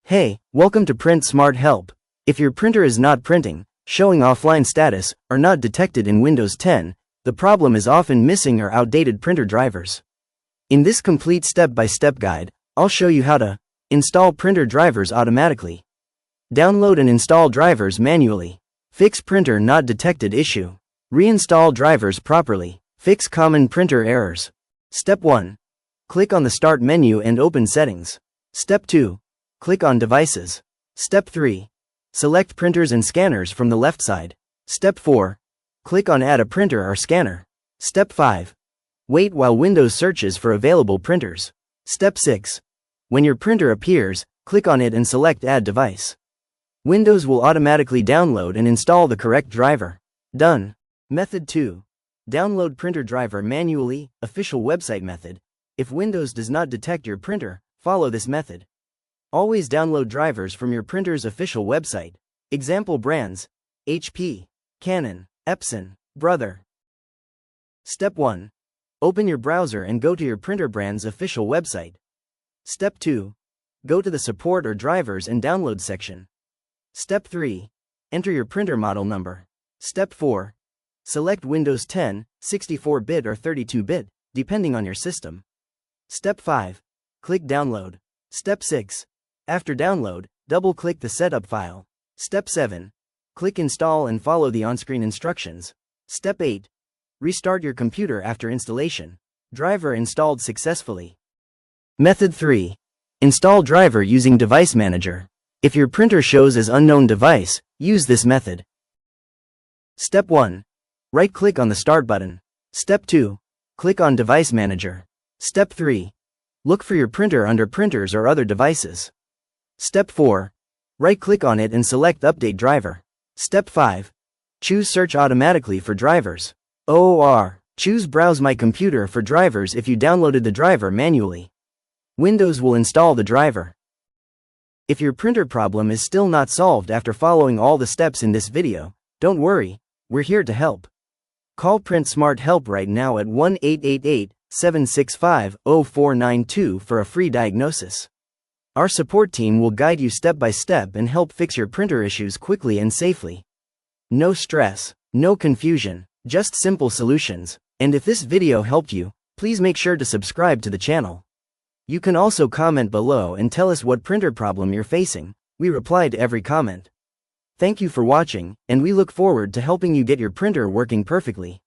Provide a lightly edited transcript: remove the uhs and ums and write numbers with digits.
Hey, welcome to Print Smart Help. If your printer is not printing, showing offline status, or not detected in Windows 10, the problem is often missing or outdated printer drivers. In this complete step-by-step guide, I'll show you how to install printer drivers automatically, download and install drivers manually, fix printer not detected issue, reinstall drivers properly, fix common printer errors. Step 1. Click on the Start menu and open Settings. Step 2. Click on Devices. Step 3. Select Printers and Scanners from the left side. Step 4. Click on Add a printer or scanner. Step 5. Wait while Windows searches for available printers. Step 6. When your printer appears, click on it and select Add Device. Windows will automatically download and install the correct driver. Done. Method 2. Download printer driver manually, official website method. If Windows does not detect your printer, follow this method. Always download drivers from your printer's official website. Example brands: HP, Canon, Epson, Brother. Step 1. Open your browser and go to your printer brand's official website. Step 2. Go to the Support or Drivers and Download section. Step 3. Enter your printer model number. Step 4. Select Windows 10, 64-bit or 32-bit, depending on your system. Step 5. Click Download. Step 6. After download, double-click the setup file. Step 7. Click Install and follow the on-screen instructions. Step 8. Restart your computer after installation. Driver installed successfully. Method 3. Install driver using Device Manager. If your printer shows as unknown device, use this method. Step 1. Right-click on the Start button. Step 2. Click on Device Manager. Step 3. Look for your printer under Printers or other devices. Step 4. Right-click on it and select Update Driver. Step 5. Choose Search automatically for drivers. OR. Choose Browse My Computer for drivers if you downloaded the driver manually. Windows will install the driver. If your printer problem is still not solved after following all the steps in this video, don't worry, we're here to help. Call Print Smart Help right now at 1-888-765-0492 for a free diagnosis. Our support team will guide you step by step and help fix your printer issues quickly and safely. No stress, no confusion, just simple solutions. And if this video helped you, please make sure to subscribe to the channel. You can also comment below and tell us what printer problem you're facing. We reply to every comment. Thank you for watching, and we look forward to helping you get your printer working perfectly.